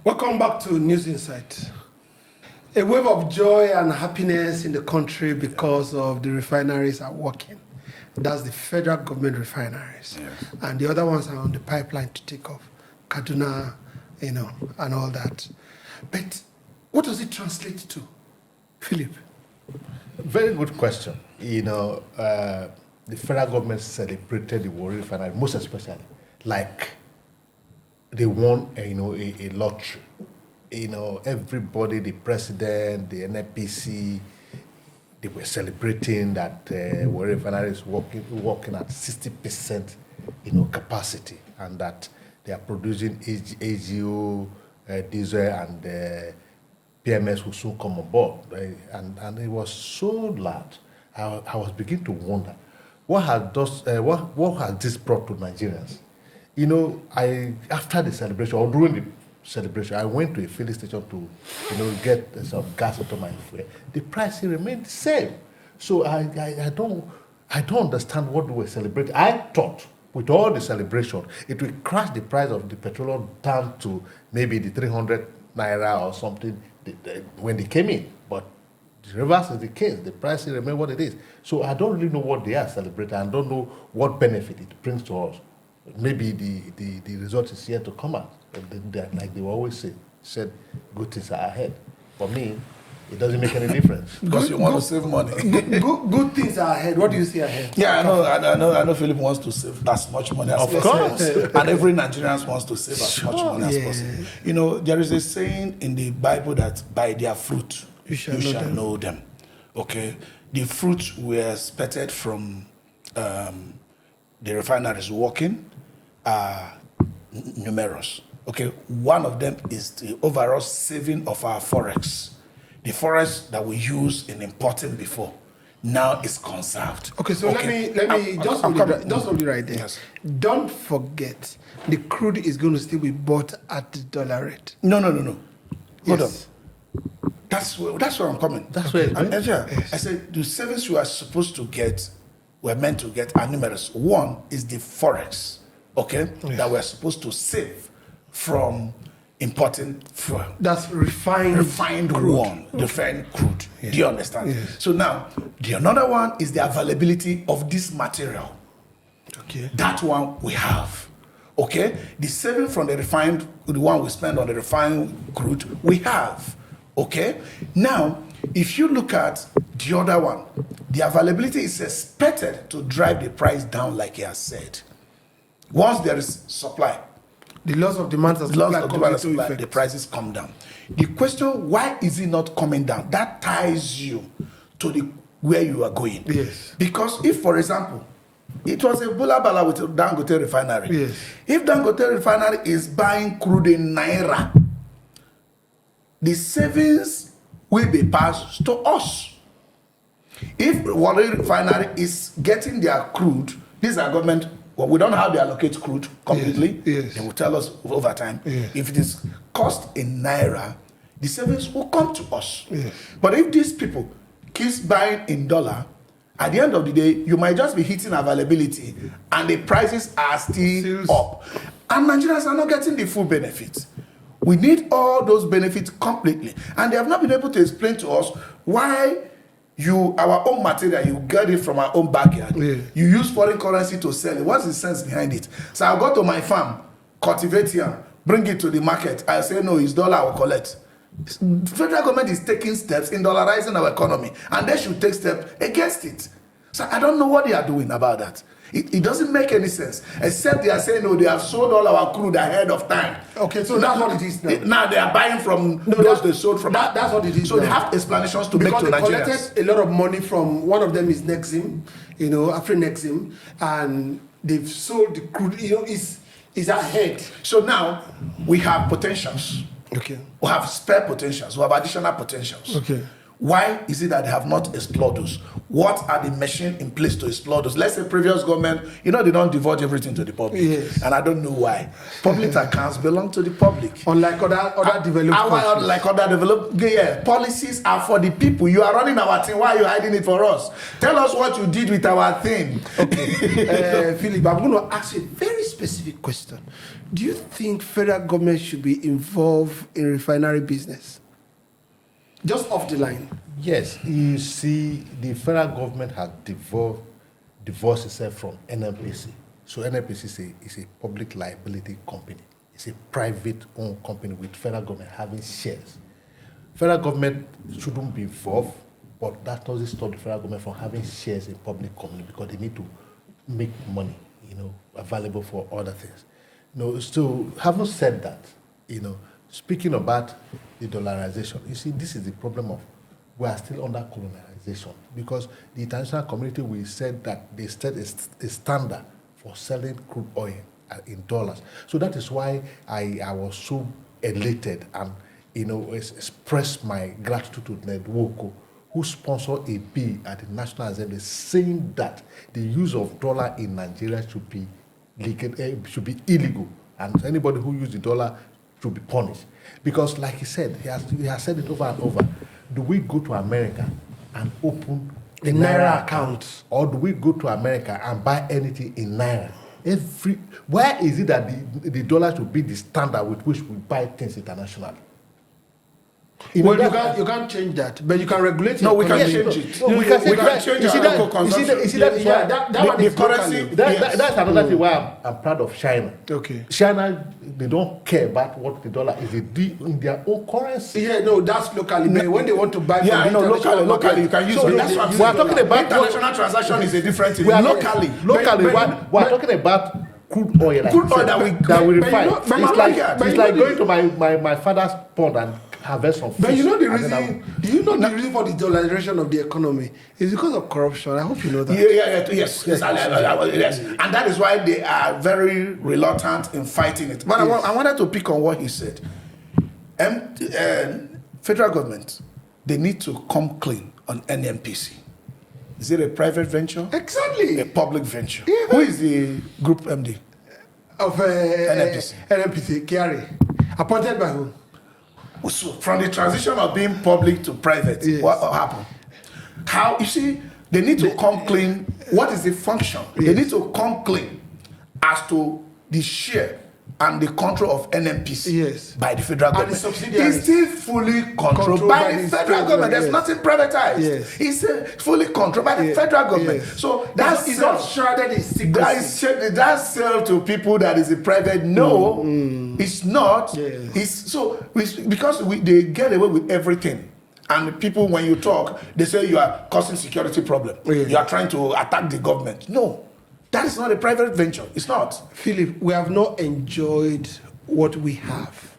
Welcome back to News Insight. A wave of joy and happiness in the country because of the refineries are working. That's the federal government refineries. Yes. And the other ones are on the pipeline to take off. Kaduna, and all that. But what does it translate to, Philip? Very good question. The federal government celebrated the Warri Refinery, most especially, like they won, a lottery. Everybody, the president, the NNPC, they were celebrating that Warri Refinery is working at 60%, capacity, and that they are producing AGO, diesel, and PMS will soon come on board. Right? And it was so large. I was beginning to wonder, what has this brought to Nigerians? After the celebration or during the celebration, I went to a filling station to, get some gas into my fuel. The price remained the same. So I don't understand what we were celebrating. I thought with all the celebration, it will crash the price of the petroleum down to maybe the 300 naira or something when they came in. But the reverse is the case. The price will remain what it is. So I don't really know what they are celebrating. I don't know what benefit it brings to us. Maybe the result is yet to come out. Like they always said good things are ahead. For me, it doesn't make any difference. Because you want to save money. Good things are ahead. What do you see ahead? Yeah, I know Philip wants to save as much money as possible. Of course. And every Nigerian wants to save as much money as possible. There is a saying in the Bible that by their fruit you shall know them. Okay? The fruit were expected from the refineries working are numerous. Okay, one of them is the overall saving of our forex. The forex that we used in importing before now is conserved. Okay, so let me just hold it right there. Yes. Don't forget, the crude is going to still be bought at the dollar rate. No. Hold Yes. on. That's where I'm coming. That's where I said the savings you are supposed to get, we're meant to get are numerous. One is the forex, that we're supposed to save from importing fuel. That's refined crude. Refined crude. Yeah. Do you understand? Yes. So now, the another one is the availability of this material. Okay. That one we have. Okay? The saving from the one we spend on the refined crude, we have. Okay? Now, if you look at the other one, the availability is expected to drive the price down, like he has said. Once there is supply, the loss of demand and supply, the prices come down. The question, why is it not coming down? That ties you to where you are going. Yes. Because if, for example, it was a bula bala with Dangote Refinery. Yes. If Dangote Refinery is buying crude in Naira, the savings will be passed to us. If Warri Refinery is getting their crude, these are government. Well, we don't have to allocate crude completely. Yes. They will tell us over time. Yes. If it is cost in Naira, the savings will come to us. Yes. But if these people keep buying in dollar, at the end of the day, you might just be hitting availability and the prices are still up. And Nigerians are not getting the full benefits. We need all those benefits completely. And they have not been able to explain to us why our own material, you get it from our own backyard. Yeah. You use foreign currency to sell it. What's the sense behind it? So I'll go to my farm, cultivate here, bring it to the market. I say, no, it's dollar I will collect. The federal government is taking steps in dollarizing our economy, and they should take steps against it. So I don't know what they are doing about that. It doesn't make any sense, except they are saying, no, they have sold all our crude ahead of time. Okay, so that's what it is now. Now they are buying from those they sold from. That's what it is. So now. they have explanations to because make to they Nigerians. collected a lot of money from, one of them is Nexim, Afri-Nexim, and they've sold the crude, is ahead. So now we have potentials. Okay. We have spare potentials. We have additional potentials. Okay. Why is it that they have not explored those? What are the machines in place to explore those? Let's say previous government, they don't divulge everything to the public. Yes. And I don't know why. Public accounts belong to the public. Unlike other developed countries. Like other developed, policies are for the people. You are running our thing. Why are you hiding it for us? Tell us what you did with our thing. Okay. Philip, I'm going to ask you a very specific question. Do you think federal government should be involved in refinery business? Just off the line. Yes, you see, the federal government has divorced itself from NNPC. So NNPC is a public liability company. It's a private-owned company with federal government having shares. Federal government shouldn't be involved, but that doesn't stop the federal government from having shares in public company because they need to make money, available for other things. So having said that, speaking about the dollarization, you see, this is the problem of we are still under colonialization because the international community will said that they set a standard for selling crude oil in dollars. So that is why I was so elated and expressed my gratitude to Ned Woko, who sponsored a bill at the National Assembly saying that the use of dollar in Nigeria should be illegal, and anybody who uses the dollar should be punished. Because, like he said, he has said it over and over. Do we go to America and open a Naira account? Or do we go to America and buy anything in Naira? Why is it that the dollar should be the standard with which we buy things internationally? You can't change that, but you can regulate it. No, we can change it. No, we can change our local consumption. You see that one is currency. That's another thing why I'm proud of China. Okay. China, they don't care about what the dollar is. They do in their own currency. Yeah, no, that's locally. But when they want to buy, locally, you can use it. That's what we are talking about. International transaction is a different thing. Locally, we are talking about crude oil. Crude oil that we refine. It's like going to my father's pond and harvest some fish. But you know the reason. Do you know the reason for the dollarization of the economy is because of corruption? I hope you know that. Yes. And that is why they are very reluctant in fighting it. But yes. I wanted to pick on what he said. Federal government, they need to come clean on NNPC. Is it a private venture? Exactly. A public venture. Yeah, who is the group MD? Of NNPC. NNPC, Kiari. Appointed by who? So from the transition of being public to private, yes. What happened? How, you see, they need to come clean. What is the function? Yes. They need to come clean as to the share and the control of NNPC, yes, by the federal government. And the subsidiaries. It's still fully controlled by the federal government. There's yes. nothing privatized. Yes. It's fully controlled by the federal government. Yes. So that's it's not shrouded in secrecy. That sell to people that is a private. No, it's not. Yes. Because they get away with everything. And people, when you talk, they say you are causing security problem. Yes. You are trying to attack the government. No. That is not a private venture. It's not. Philip, we have not enjoyed what we have.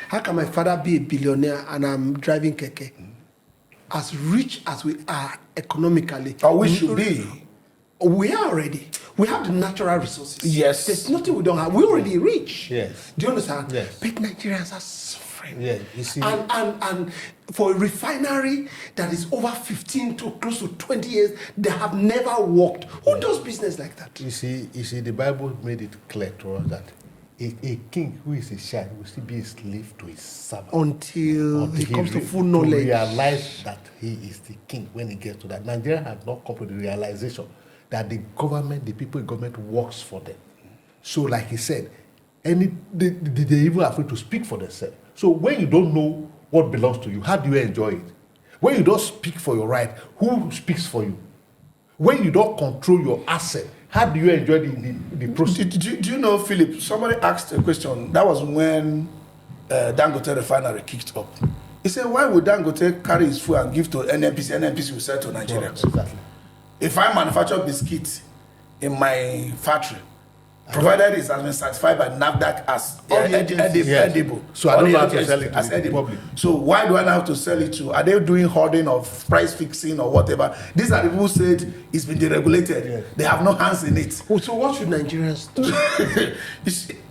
How can my father be a billionaire and I'm driving keke? As rich as we are economically. Or we should be. We are already. We have the natural resources. Yes. There's nothing we don't have. We're already rich. Yes. Do you understand? Yes. But Nigerians are suffering. Yeah, you see. And for a refinery that is over 15 to close to 20 years, they have never worked. Who does business like that? You see, the Bible made it clear to us that a king who is a child will still be a slave to his servant until he comes to full knowledge. To realize that he is the king when he gets to that. Nigeria has not come to the realization that the government, the people in government works for them. So, like he said, they even afraid to speak for themselves. So when you don't know what belongs to you, how do you enjoy it? When you don't speak for your right, who speaks for you? When you don't control your asset, how do you enjoy the process? Do you know, Philip, somebody asked a question. That was when Dangote Refinery kicked up. He said, why would Dangote carry his food and give to NNPC? NNPC will sell to Nigerians. Exactly. If I manufacture biscuits in my factory, provided it has been certified by NAFDAC as edible. So I don't have to sell it to the public. So why do I now have to sell it to? Are they doing hoarding of price fixing or whatever? These are the people who said it's been deregulated. Yes. They have no hands in it. So what should Nigerians do?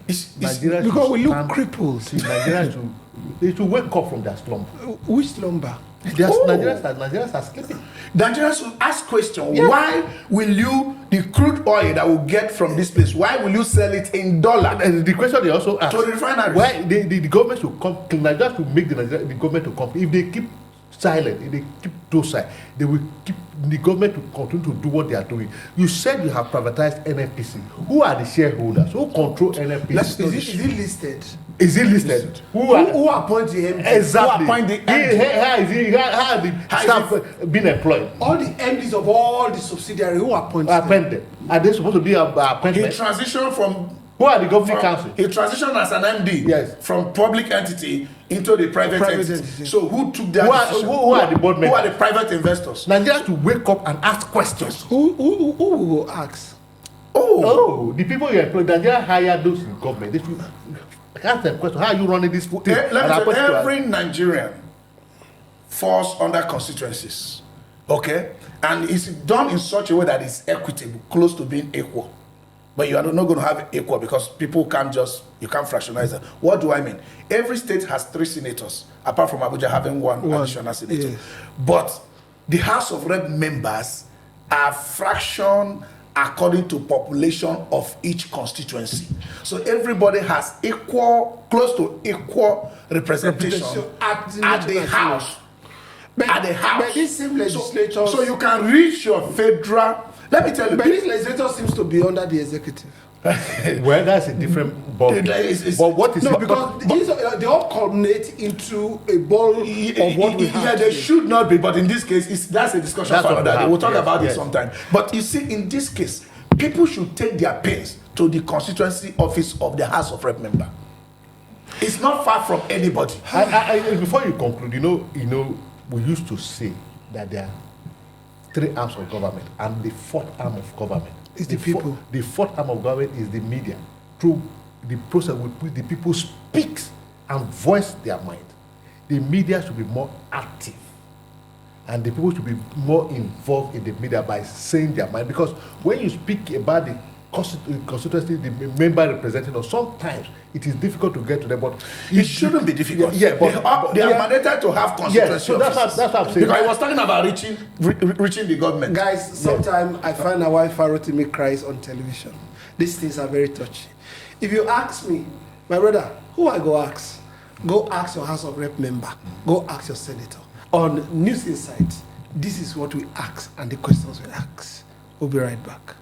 Nigerians because we look crippled. Nigerians they should wake up from their slumber. Which slumber? Nigerians are sleeping. Nigerians will ask question. Yeah. Why will you, the crude oil that will get from this place, why will you sell it in dollar? And the question they also ask, to the refineries. why the government should come, Nigerians should make the government to come. If they keep silent, if they keep docile, they will keep the government to continue to do what they are doing. You said you have privatized NNPC. Who are the shareholders? Who control NNPC? Is it listed? Is it listed? Who appoints the MD? Exactly. Who appoint the How are the staff being employed? All the MDs of all the subsidiaries, who appoints them? Appointed. Are they supposed to be He appointed? transitioned from. Who are the governing council? He transitioned as an MD. Yes. From public entity into the private entity. So who took that decision? Who are the board members? Who are the private investors? Nigerians to wake up and ask questions. Who will ask? Oh, the people you employ, Nigeria hire those in government. They should ask them questions. How are you running this thing? Let me tell you, every Nigerian falls under constituencies. Okay? And it's done in such a way that it's equitable, close to being equal. But you are not going to have equal because people can't you can't fractionize them. What do I mean? Every state has 3 senators, apart from Abuja having one additional senator. Yes. But the House of Rep members are fractioned according to population of each constituency. So everybody has close to equal representation at the House. At the House. But this same legislature. So you can reach your federal. Let me tell you. But this legislature seems to be under the executive. Well, that's a different ball. But what is no? it? Because they all culminate into a ball of what we have. Yeah, they should not be. But in this case, that's a discussion for another day. We'll talk about it sometime. But you see, in this case, people should take their pains to the constituency office of the House of Rep member. It's not far from anybody. Before you conclude, we used to say that there are 3 arms of government, and the 4th arm of government is the people. The 4th arm of government is the media. Through the process with which the people speak and voice their mind, the media should be more active, and the people should be more involved in the media by saying their mind. Because when you speak about the constituency, the member representing us, sometimes it is difficult to get to them, but it shouldn't be difficult. Yeah, but they are mandated to have constituency. Yes, so that's what I'm saying. Because I was talking about reaching the government. Guys, sometimes I find my wife Farotimi cries on television. These things are very touchy. If you ask me, my brother, who I go ask? Go ask your House of Rep member. Go ask your senator. On News Insight, this is what we ask and the questions we ask. We'll be right back.